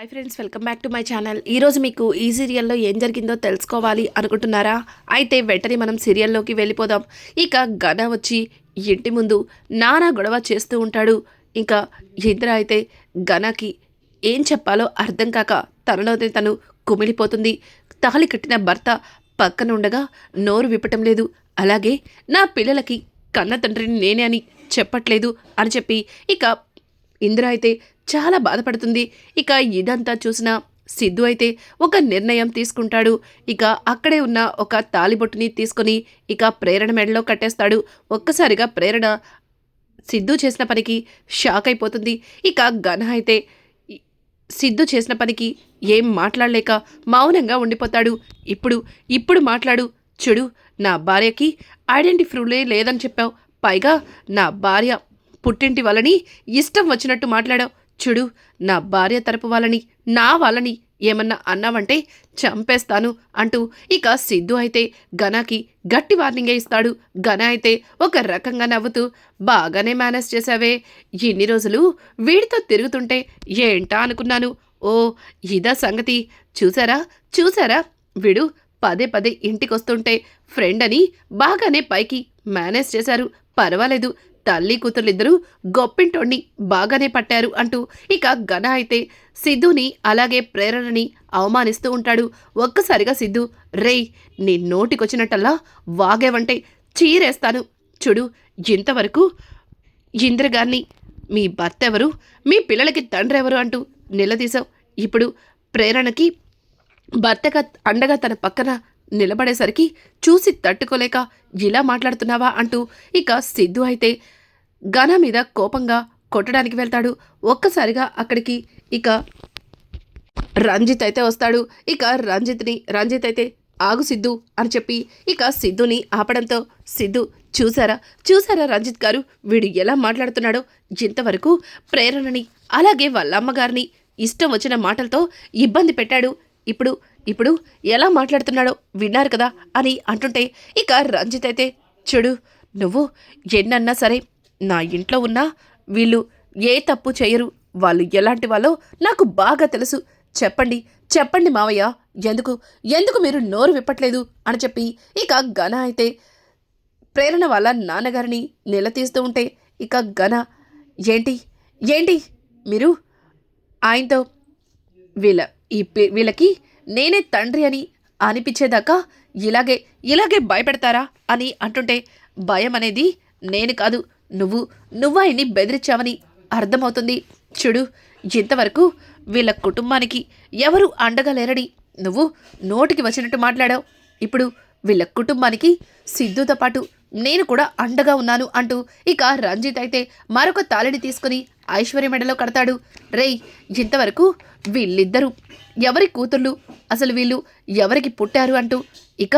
Hi friends, welcome back to my channel. ఈరోజు మీకు ఈ సీరియల్లో ఏం జరిగిందో తెలుసుకోవాలి అనుకుంటున్నారా? అయితే వెంటనే మనం సీరియల్లోకి వెళ్ళిపోదాం. ఇక గన వచ్చి ఇంటి ముందు నానా గొడవ చేస్తూ ఉంటాడు. ఇంకా ఇంద్ర అయితే గనకి ఏం చెప్పాలో అర్థం కాక తనలోనే తను కుమిలిపోతుంది. తాళి కట్టిన భర్త పక్కన ఉండగా నోరు విప్పటం లేదు. అలాగే నా పిల్లలకి కన్న తండ్రిని నేనే అని చెప్పట్లేదు అని చెప్పి ఇక ఇంద్ర అయితే చాలా బాధపడుతుంది. ఇక ఇదంతా చూసిన సిద్ధు అయితే ఒక నిర్ణయం తీసుకుంటాడు. ఇక అక్కడే ఉన్న ఒక తాలిబొట్టుని తీసుకొని ఇక ప్రేరణ మెడలో కట్టేస్తాడు. ఒక్కసారిగా ప్రేరణ సిద్ధు చేసిన పనికి షాక్ అయిపోతుంది. ఇక ఘన అయితే సిద్ధు చేసిన పనికి ఏం మాట్లాడలేక మౌనంగా ఉండిపోతాడు. ఇప్పుడు మాట్లాడు. చూడు, నా భార్యకి ఐడెంటిఫైలే లేదని చెప్పావు. పైగా నా భార్య పుట్టింటి వాళ్ళని ఇష్టం వచ్చినట్టు మాట్లాడావు. చూడు, నా భార్య తరపు వాళ్ళని ఏమన్నా అన్నావంటే చంపేస్తాను అంటూ ఇక సిద్ధు అయితే ఘనాకి గట్టి వార్నింగే ఇస్తాడు. ఘన అయితే ఒక రకంగా నవ్వుతూ, బాగానే మేనేజ్ చేశావే, ఇన్ని రోజులు వీడితో తిరుగుతుంటే ఏంటా అనుకున్నాను. ఓ, ఇదా సంగతి. చూసారా వీడు పదే పదే ఇంటికొస్తుంటే ఫ్రెండ్ అని బాగానే పైకి మేనేజ్ చేశారు. పర్వాలేదు, తల్లి కూతుర్లిద్దరూ గొప్పింటోణ్ణి బాగానే పట్టారు అంటూ ఇక ఘన అయితే సిద్ధుని అలాగే ప్రేరణని అవమానిస్తూ ఉంటాడు. ఒక్కసారిగా సిద్ధు, రేయ్, నీ నోటికొచ్చినట్టల్లా వాగేవంటే చీరేస్తాను. చూడు, ఇంతవరకు ఇంద్రగారిని మీ భర్త ఎవరు, మీ పిల్లలకి తండ్రి ఎవరు అంటూ నిలదీశావు. ఇప్పుడు ప్రేరణకి భర్తగా అండగా తన పక్కన నిలబడేసరికి చూసి తట్టుకోలేక ఇలా మాట్లాడుతున్నావా అంటూ ఇక సిద్ధు అయితే ఘన మీద కోపంగా కొట్టడానికి వెళ్తాడు. ఒక్కసారిగా అక్కడికి ఇక రంజిత్ అయితే వస్తాడు. ఇక రంజిత్ అయితే ఆగు సిద్ధు అని చెప్పి ఇక సిద్ధుని ఆపడంతో, సిద్ధు, చూసారా రంజిత్ గారు, వీడు ఎలా మాట్లాడుతున్నాడో. ఇంతవరకు ప్రేరణని అలాగే వాళ్ళ అమ్మగారిని ఇష్టం వచ్చిన మాటలతో ఇబ్బంది పెట్టాడు. ఇప్పుడు ఎలా మాట్లాడుతున్నాడో విన్నారు కదా అని అంటుంటే ఇక రంజిత్ అయితే, చూడు, నువ్వు ఎన్నన్నా సరే నా ఇంట్లో ఉన్నా వీళ్ళు ఏ తప్పు చేయరు. వాళ్ళు ఎలాంటి వాళ్ళో నాకు బాగా తెలుసు. చెప్పండి మావయ్య, ఎందుకు మీరు నోరు విప్పట్లేదు అని చెప్పి ఇక ఘన అయితే ప్రేరణ వాళ్ళ నాన్నగారిని నిలదీస్తూ ఉంటే ఇక ఘన, ఏంటి మీరు ఆయనతో వీళ్ళకి నేనే తండ్రి అని అనిపించేదాకా ఇలాగే భయపెడతారా అని అంటుంటే, భయం అనేది నేను కాదు, నువ్వు ఆయన్ని బెదిరించావని అర్థమవుతుంది. చూడు, ఇంతవరకు వీళ్ళ కుటుంబానికి ఎవరు అండగా లేరని నువ్వు నోటికి వచ్చినట్టు మాట్లాడావు. ఇప్పుడు వీళ్ళ కుటుంబానికి సిద్ధుతో పాటు నేను కూడా అండగా ఉన్నాను అంటూ ఇక రంజిత్ అయితే మరొక తాళిని తీసుకుని ఐశ్వర్య మెడలో కడతాడు. రేయ్, ఇంతవరకు వీళ్ళిద్దరూ ఎవరి కూతుర్లు, అసలు వీళ్ళు ఎవరికి పుట్టారు అంటూ ఇక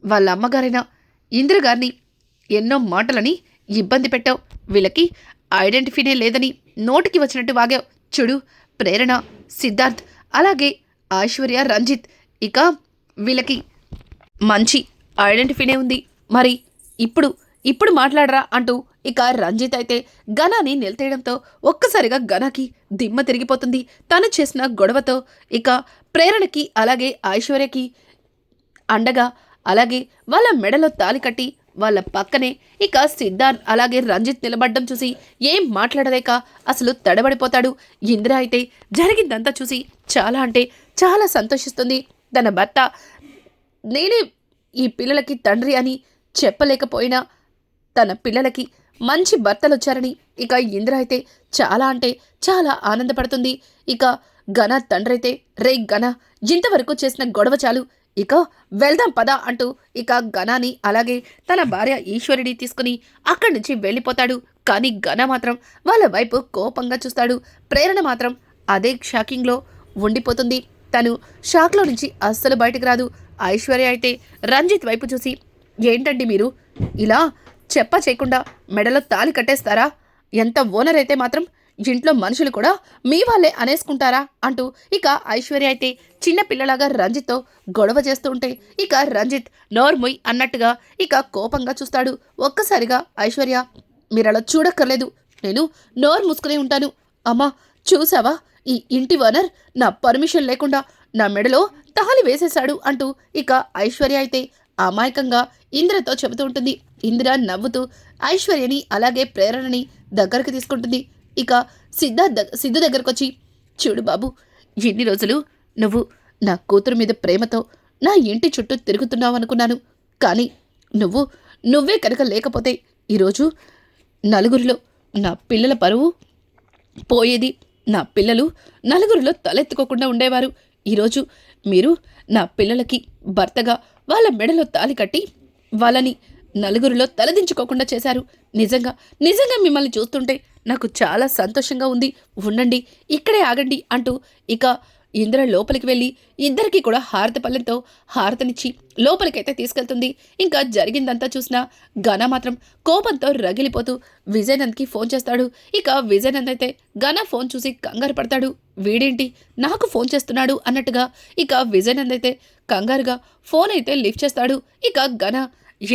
వాళ్ళ అమ్మగారైన ఇంద్రగారిని ఎన్నో మాటలని ఇబ్బంది పెట్టావు. వీళ్ళకి ఐడెంటిఫైనే లేదని నోటికి వచ్చినట్టు వాగావు. చూడు, ప్రేరణ, సిద్ధార్థ్ అలాగే ఐశ్వర్య, రంజిత్, ఇక వీళ్ళకి మంచి ఐడెంటిఫైనే ఉంది. మరి ఇప్పుడు మాట్లాడరా అంటూ ఇక రంజిత్ అయితే ఘనాని నిలతేయడంతో ఒక్కసారిగా ఘనాకి దిమ్మ తిరిగిపోతుంది. తను చేసిన గొడవతో ఇక ప్రేరణకి అలాగే ఐశ్వర్యకి అండగా అలాగే వాళ్ళ మెడలో తాలి కట్టి వాళ్ళ పక్కనే ఇక సిద్ధార్థ్ అలాగే రంజిత్ నిలబడ్డం చూసి ఏం మాట్లాడలేక అసలు తడబడిపోతాడు. ఇంద్ర అయితే జరిగిందంతా చూసి చాలా సంతోషిస్తుంది. తన భర్త నేనే ఈ పిల్లలకి తండ్రి అని చెప్పలేకపోయినా తన పిల్లలకి మంచి భర్తలు వచ్చారని ఇక ఇంద్ర అయితే చాలా ఆనందపడుతుంది. ఇక ఘన తండ్రి అయితే, రే ఘన, ఇంతవరకు చేసిన గొడవ చాలు, ఇక వెళ్దాం పదా అంటూ ఇక ఘనాని అలాగే తన భార్య ఈశ్వరిని తీసుకుని అక్కడి నుంచి వెళ్ళిపోతాడు. కానీ ఘన మాత్రం వాళ్ళ వైపు కోపంగా చూస్తాడు. ప్రేరణ మాత్రం అదే షాకింగ్లో ఉండిపోతుంది. తను షాక్లో నుంచి అస్సలు బయటకు రాదు. ఐశ్వర్య అయితే రంజిత్ వైపు చూసి, ఏంటండి మీరు ఇలా చేయకుండా మెడలో తాళి కట్టేస్తారా? ఎంత ఓనర్ అయితే మాత్రం ఇంట్లో మనుషులు కూడా మీ వాళ్ళే అనేసుకుంటారా అంటూ ఇక ఐశ్వర్య అయితే చిన్న పిల్లలాగా రంజిత్తో గొడవ చేస్తూ ఉంటే ఇక రంజిత్ నోర్ముయ్ అన్నట్టుగా ఇక కోపంగా చూస్తాడు. ఒక్కసారిగా ఐశ్వర్య, మీరలా చూడక్కర్లేదు, నేను నోరు మూసుకునే ఉంటాను. అమ్మా, చూసావా ఈ ఇంటి ఓనర్ నా పర్మిషన్ లేకుండా నా మెడలో తాళి వేసేశాడు అంటూ ఇక ఐశ్వర్య అయితే అమాయకంగా ఇంద్రతో చెబుతూ ఉంటుంది. ఇంద్ర నవ్వుతూ ఐశ్వర్యని అలాగే ప్రేరణని దగ్గరకు తీసుకుంటుంది. ఇక సిద్ధు దగ్గరకొచ్చి, చూడు బాబు, ఎన్ని రోజులు నువ్వు నా కూతురు మీద ప్రేమతో నా ఇంటి చుట్టూ తిరుగుతున్నావు అనుకున్నాను. కానీ నువ్వే కనుక లేకపోతే ఈరోజు నలుగురిలో నా పిల్లల పరువు పోయేది. నా పిల్లలు నలుగురిలో తలెత్తుకోకుండా ఉండేవారు. ఈరోజు మీరు నా పిల్లలకి భర్తగా వాళ్ళ మెడలో తాళి కట్టి వాళ్ళని నలుగురిలో తలదించుకోకుండా చేశారు. నిజంగా మిమ్మల్ని చూస్తుంటే నాకు చాలా సంతోషంగా ఉంది. ఉండండి, ఇక్కడే ఆగండి అంటూ ఇక ఇంద్ర లోపలికి వెళ్ళి ఇద్దరికీ కూడా హారతి పళ్ళెంతో హారతనిచ్చి లోపలికైతే తీసుకెళ్తుంది. ఇంకా జరిగిందంతా చూసిన ఘన మాత్రం కోపంతో రగిలిపోతూ విజయనంద్కి ఫోన్ చేస్తాడు. ఇక విజయనంద్ అయితే ఘన ఫోన్ చూసి కంగారు పడతాడు. వీడేంటి నాకు ఫోన్ చేస్తున్నాడు అన్నట్టుగా ఇక విజయనంద్ అయితే కంగారుగా ఫోన్ అయితే లిఫ్ట్ చేస్తాడు. ఇక ఘన,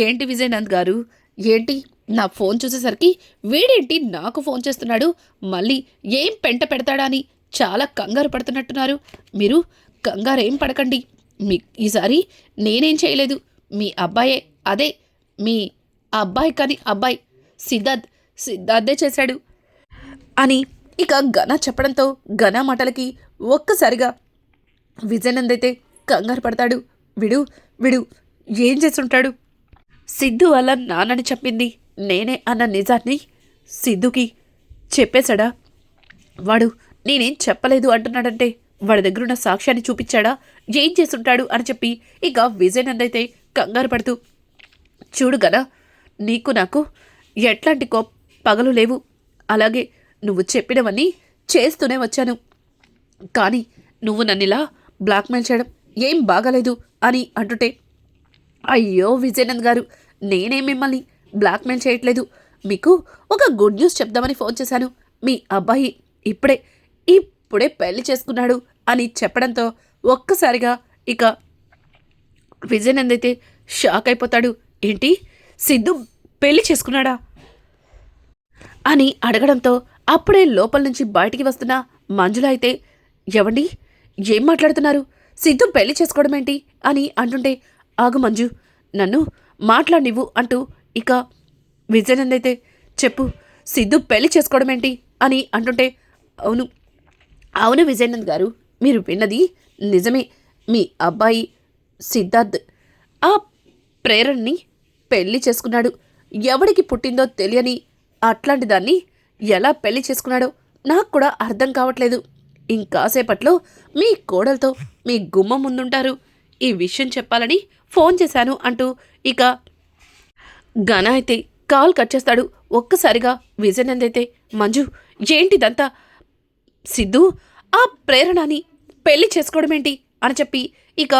ఏంటి విజయనంద్ గారు, ఏంటి నా ఫోన్ చూసేసరికి వీడేంటి నాకు ఫోన్ చేస్తున్నాడు, మళ్ళీ ఏం పెంట పెడతాడా అని చాలా కంగారు పడుతున్నట్టున్నారు. మీరు కంగారేం పడకండి, ఈసారి నేనేం చేయలేదు, మీ అబ్బాయే, అదే మీ అబ్బాయి కాని అబ్బాయి సిద్ధార్థే చేశాడు అని ఇక ఘన చెప్పడంతో ఘన మాటలకి ఒక్కసారిగా విజయనంద్ అయితే కంగారు పడతాడు. విడు ఏం చేస్తుంటాడు? సిద్ధు అలా నాన్నని చెప్పింది నేనే అన్న నిజాన్ని సిద్ధుకి చెప్పేశాడా? వాడు నేనేం చెప్పలేదు అంటున్నాడంటే వాడి దగ్గరున్న సాక్ష్యాన్ని చూపించాడా? ఏం చేస్తుంటాడు అని చెప్పి ఇక విజయనంద్ అయితే కంగారు పడుతూ, చూడు గదా, నీకు నాకు ఎట్లాంటి పగలు లేవు. అలాగే నువ్వు చెప్పినవన్నీ చేస్తూనే వచ్చాను. కానీ నువ్వు నన్నిలా బ్లాక్మెయిల్ చేయడం ఏం బాగాలేదు అని అంటుంటే, అయ్యో విజయనంద్ గారు, నేనే మిమ్మల్ని బ్లాక్మెయిల్ చేయట్లేదు. మీకు ఒక గుడ్ న్యూస్ చెప్దామని ఫోన్ చేశాను. మీ అబ్బాయి ఇప్పుడే పెళ్లి చేసుకున్నాడు అని చెప్పడంతో ఒక్కసారిగా ఇక విజయనంద్ అయితే షాక్ అయిపోతాడు. ఏంటి, సిద్ధు పెళ్లి చేసుకున్నాడా అని అడగడంతో అప్పుడే లోపల నుంచి బయటికి వస్తున్న మంజుల అయితే, ఎవండి, ఏం మాట్లాడుతున్నారు? సిద్ధు పెళ్లి చేసుకోవడం ఏంటి అని అంటుంటే, ఆగు మంజు, నన్ను మాట్లాడినివ్వు అంటూ ఇక విజయనంద్ అయితే, చెప్పు, సిద్ధు పెళ్లి చేసుకోవడం ఏంటి అని అంటుంటే, అవును విజయనంద్ గారు, మీరు విన్నది నిజమే. మీ అబ్బాయి సిద్ధార్థ్ ఆ ప్రేరణని పెళ్లి చేసుకున్నాడు. ఎవడికి పుట్టిందో తెలియని అట్లాంటి దాన్ని ఎలా పెళ్లి చేసుకున్నాడో నాకు కూడా అర్థం కావట్లేదు. ఇంకాసేపట్లో మీ కోడలతో మీ గుమ్మం ముందుంటారు. ఈ విషయం చెప్పాలని ఫోన్ చేశాను అంటూ ఇక ఘన అయితే కాల్ కట్ చేస్తాడు. ఒక్కసారిగా విజయనంద్ అయితే, మంజు, ఏంటిదంతా? సిద్ధు ఆ ప్రేరణని పెళ్లి చేసుకోవడం ఏంటి అని చెప్పి ఇక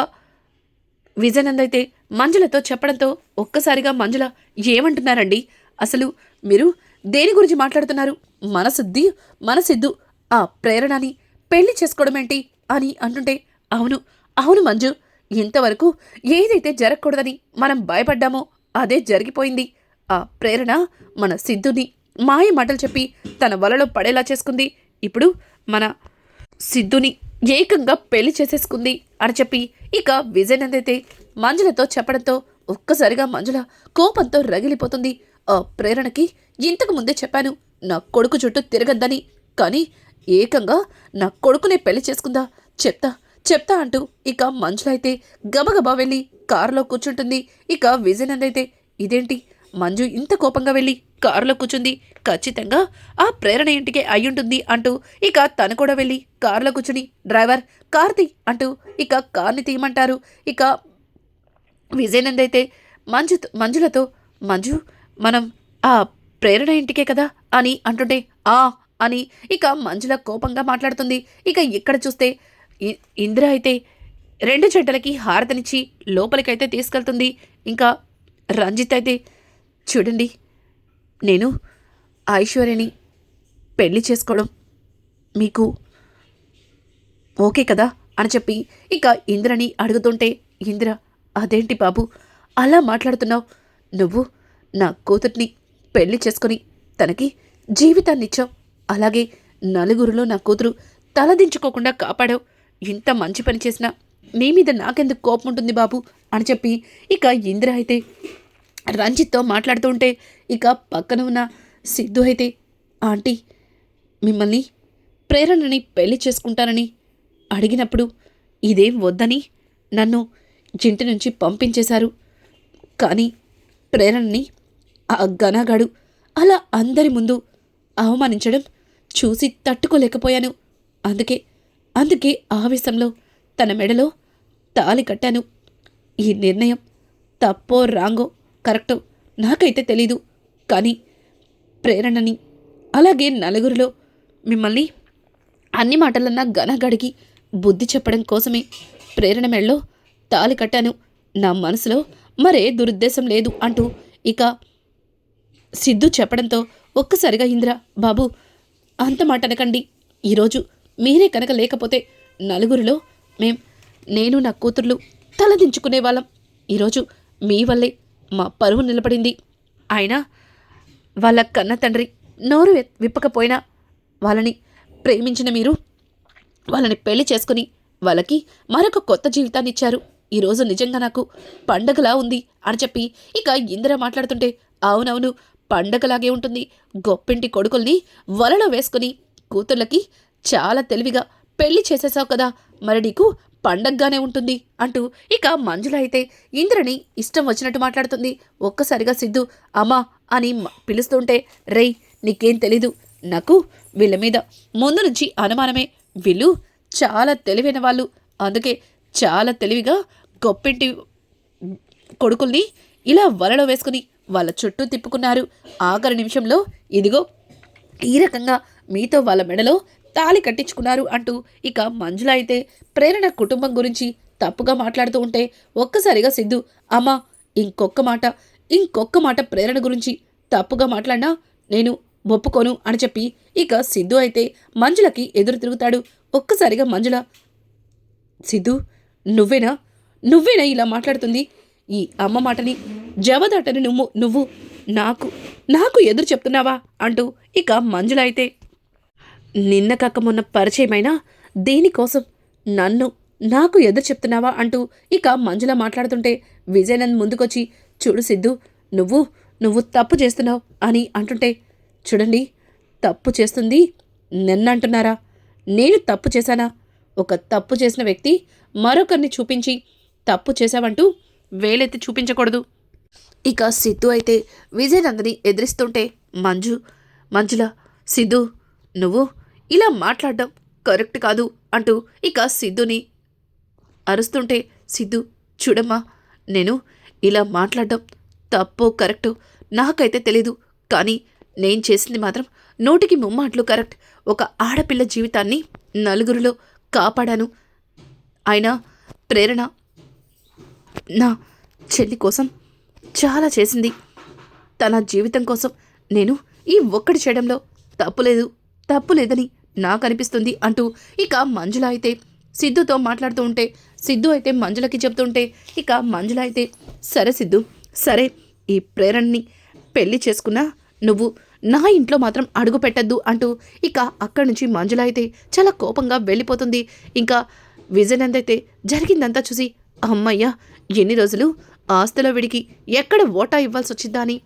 విజయనంద్ అయితే మంజులతో చెప్పడంతో ఒక్కసారిగా మంజుల, ఏమంటున్నారండి అసలు? మీరు దేని గురించి మాట్లాడుతున్నారు? మన సిద్ధు ఆ ప్రేరణని పెళ్లి చేసుకోవడం ఏంటి అని అంటుంటే, అవును మంజు, ఇంతవరకు ఏదైతే జరగకూడదని మనం భయపడ్డామో అదే జరిగిపోయింది. ఆ ప్రేరణ మన సిద్ధుని మాయ మాటలు చెప్పి తన వలలో పడేలా చేసుకుంది. ఇప్పుడు మన సిద్ధుని ఏకంగా పెళ్లి చేసేసుకుంది అని చెప్పి ఇక విజయనంద్ అయితే మంజులతో చెప్పడంతో ఒక్కసారిగా మంజుల కోపంతో రగిలిపోతుంది. ఆ ప్రేరణకి ఇంతకు ముందే చెప్పాను నా కొడుకు చుట్టూ తిరగద్దని, కానీ ఏకంగా నా కొడుకునే పెళ్లి చేసుకుందా, చెప్తా అంటూ ఇక మంజుల అయితే గబగబా వెళ్ళి కారులో కూర్చుంటుంది. ఇక విజయనంద్ అయితే, ఇదేంటి మంజు ఇంత కోపంగా వెళ్ళి కారులో కూర్చుంది, ఖచ్చితంగా ఆ ప్రేరణ ఇంటికే అయ్యుంటుంది అంటూ ఇక తను కూడా వెళ్ళి కారులో కూర్చుని, డ్రైవర్ కార్ తీ అంటూ ఇక కార్ని తీయమంటారు. ఇక విజయనంద్ అయితే మంజులతో, మంజు, మనం ఆ ప్రేరణ ఇంటికే కదా అని అంటుంటే, అని ఇక మంజుల కోపంగా మాట్లాడుతుంది. ఇక ఇక్కడ చూస్తే ఇందిర అయితే 2 జంటలకి హారతనిచ్చి లోపలికైతే తీసుకెళ్తుంది. ఇంకా రంజిత్ అయితే, చూడండి, నేను ఐశ్వర్యని పెళ్లి చేసుకోవడం మీకు ఓకే కదా అని చెప్పి ఇక ఇందిరని అడుగుతుంటే, ఇందిర, అదేంటి బాబు అలా మాట్లాడుతున్నావు? నువ్వు నా కూతుర్ని పెళ్లి చేసుకొని తనకి జీవితాన్నిచ్చావు. అలాగే నలుగురిలో నా కూతురు తలదించుకోకుండా కాపాడావు. ఇంత మంచి పని చేసినా నీ మీద నాకెందుకు కోపం ఉంటుంది బాబు అని చెప్పి ఇక ఇందిర అయితే రంజిత్తో మాట్లాడుతూ ఉంటే ఇక పక్కన ఉన్న సిద్ధు అయితే ఆంటీ మిమ్మల్ని ప్రేరణని పెళ్లి చేసుకుంటానని అడిగినప్పుడు ఇదేం వద్దని నన్ను ఇంటి నుంచి పంపించేశారు. కానీ ప్రేరణని ఆ ఘనగాడు అలా అందరి ముందు అవమానించడం చూసి తట్టుకోలేకపోయాను. అందుకే ఆవేశంలో తన మెడలో తాళి కట్టాను. ఈ నిర్ణయం తప్పో రాంగో కరెక్టో నాకైతే తెలీదు. కానీ ప్రేరణని అలాగే నలుగురిలో మిమ్మల్ని అన్ని మాటలన్నా ఘనగాడికి బుద్ధి చెప్పడం కోసమే ప్రేరణ మెడలో తాళి కట్టాను. నా మనసులో మరే దురుద్దేశం లేదు అంటూ ఇక సిద్ధు చెప్పడంతో ఒక్కసారిగా ఇందిర బాబు అంత మాట అనకండి. ఈరోజు మీరే కనుక లేకపోతే నలుగురిలో నేను నా కూతుర్లు తలదించుకునే వాళ్ళం. ఈరోజు మీ వల్లే మా పరువు నిలబడింది. ఆయన వాళ్ళ కన్న తండ్రి నోరు విప్పకపోయినా వాళ్ళని ప్రేమించిన మీరు వాళ్ళని పెళ్లి చేసుకుని వాళ్ళకి మరొక కొత్త జీవితాన్ని ఇచ్చారు. ఈరోజు నిజంగా నాకు పండగలా ఉంది అని చెప్పి ఇక ఇందిర మాట్లాడుతుంటే అవునవును పండగలాగే ఉంటుంది. గొప్పింటి కొడుకుల్ని వలలో వేసుకుని కూతుర్లకి చాలా తెలివిగా పెళ్లి చేసేసావు కదా, మరి నీకు పండగగానే ఉంటుంది అంటూ ఇక మంజుల అయితే ఇంద్రని ఇష్టం వచ్చినట్టు మాట్లాడుతుంది. ఒక్కసారిగా సిద్ధు అమ్మా అని పిలుస్తుంటే రేయ్ నీకేం తెలీదు, నాకు వీళ్ళ మీద ముందు నుంచి అనుమానమే. వీళ్ళు చాలా తెలివైన వాళ్ళు, అందుకే చాలా తెలివిగా గొప్పింటి కొడుకుల్ని ఇలా వలలో వేసుకుని వాళ్ళ చుట్టూ తిప్పుకున్నారు. ఆఖరి నిమిషంలో ఇదిగో ఈ రకంగా మీతో వాళ్ళ మెడలో తాళి కట్టించుకున్నారు అంటూ ఇక మంజుల అయితే ప్రేరణ కుటుంబం గురించి తప్పుగా మాట్లాడుతూ ఉంటే ఒక్కసారిగా సిద్ధు అమ్మా ఇంకొక్క మాట ప్రేరణ గురించి తప్పుగా మాట్లాడినా నేను ఒప్పుకోను అని చెప్పి ఇక సిద్ధు అయితే మంజులకి ఎదురు తిరుగుతాడు. ఒక్కసారిగా మంజుల సిద్ధు నువ్వేనా ఇలా మాట్లాడుతుంది? ఈ అమ్మ మాటని జవదాటని నువ్వు నాకు ఎదురు చెప్తున్నావా అంటూ ఇక మంజుల అయితే నిన్న కాక మొన్న పరిచయమైనా దేనికోసం నాకు ఎదురు చెప్తున్నావా అంటూ ఇక మంజుల మాట్లాడుతుంటే విజయనంద్ ముందుకొచ్చి చూడు సిద్ధు నువ్వు తప్పు చేస్తున్నావు అని అంటుంటే చూడండి తప్పు చేస్తుంది నిన్నంటున్నారా? నేను తప్పు చేశానా? ఒక తప్పు చేసిన వ్యక్తి మరొకరిని చూపించి తప్పు చేశావంటూ వేలెత్తి చూపించకూడదు. ఇక సిద్ధు అయితే విజయనందని ఎదిరిస్తుంటే మంజుల సిద్ధు నువ్వు ఇలా మాట్లాడడం కరెక్ట్ కాదు అంటూ ఇక సిద్ధుని అరుస్తుంటే సిద్ధు చూడమ్మా నేను ఇలా మాట్లాడడం తప్పో కరెక్టో నాకైతే తెలీదు, కానీ నేను చేసింది మాత్రం 100కి 3 కరెక్ట్. ఒక ఆడపిల్ల జీవితాన్ని నలుగురిలో కాపాడాను. అయినా ప్రేరణ నా చెల్లి కోసం చాలా చేసింది. తన జీవితం కోసం నేను ఈ ఒక్కటి చేయడంలో తప్పు లేదని నాకు అనిపిస్తుంది అంటూ ఇక మంజుల అయితే సిద్ధుతో మాట్లాడుతూ ఉంటే సిద్ధు అయితే మంజులకి చెప్తుంటే ఇక మంజుల అయితే సరే సిద్ధు సరే, ఈ ప్రేరణని పెళ్లి చేసుకున్నా నువ్వు నా ఇంట్లో మాత్రం అడుగు పెట్టద్దు అంటూ ఇక అక్కడి నుంచి మంజుల అయితే చాలా కోపంగా వెళ్ళిపోతుంది. ఇంకా విజయనంద్ అయితే జరిగిందంతా చూసి అమ్మయ్య ఎన్ని రోజులు ఆస్తిలో విడికి ఎక్కడ ఓటా ఇవ్వాల్సి వచ్చిందా అని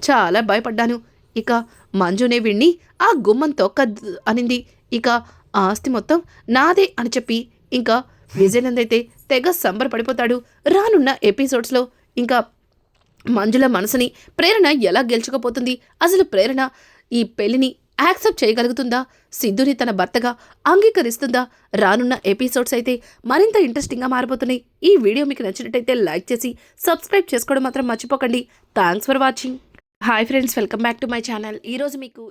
చాలా భయపడ్డాను. ఇక మంజునే విడిని ఆ గుమ్మం తొక్కద్దు అనింది. ఇక ఆ ఆస్తి మొత్తం నాదే అని చెప్పి ఇంకా విజయనంద్ అయితే తెగ సంబరపడిపోతాడు. రానున్న ఎపిసోడ్స్లో ఇంకా మంజుల మనసుని ప్రేరణ ఎలా గెలుచుకోపోతుంది, అసలు ప్రేరణ ఈ పెళ్లిని యాక్సెప్ట్ చేయగలుగుతుందా, సిద్ధుని తన భర్తగా అంగీకరిస్తుందా? రానున్న ఎపిసోడ్స్ అయితే మరింత ఇంట్రెస్టింగ్గా మారిపోతున్నాయి. ఈ వీడియో మీకు నచ్చినట్టయితే లైక్ చేసి సబ్స్క్రైబ్ చేసుకోవడం మాత్రం మర్చిపోకండి. Thanks for watching. Hi friends, welcome back to my channel. ఈరోజు మీకు